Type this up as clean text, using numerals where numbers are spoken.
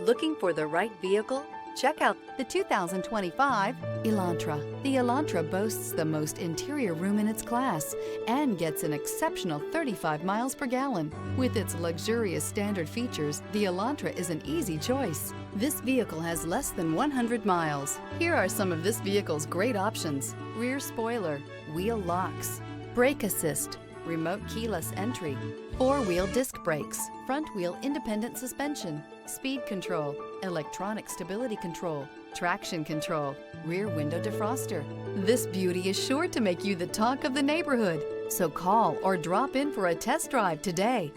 Looking for the right vehicle? Check out the 2025 Elantra. The Elantra boasts the most interior room in its class and gets an exceptional 35 miles per gallon. With its luxurious standard features, the Elantra is an easy choice. This vehicle has less than 100 miles. Here are some of this vehicle's great options: rear spoiler, wheel locks, brake assist, remote keyless entry, four-wheel disc brakes, front-wheel independent suspension, speed control, electronic stability control, traction control, rear window defroster. This beauty is sure to make you the talk of the neighborhood. So call or drop in for a test drive today.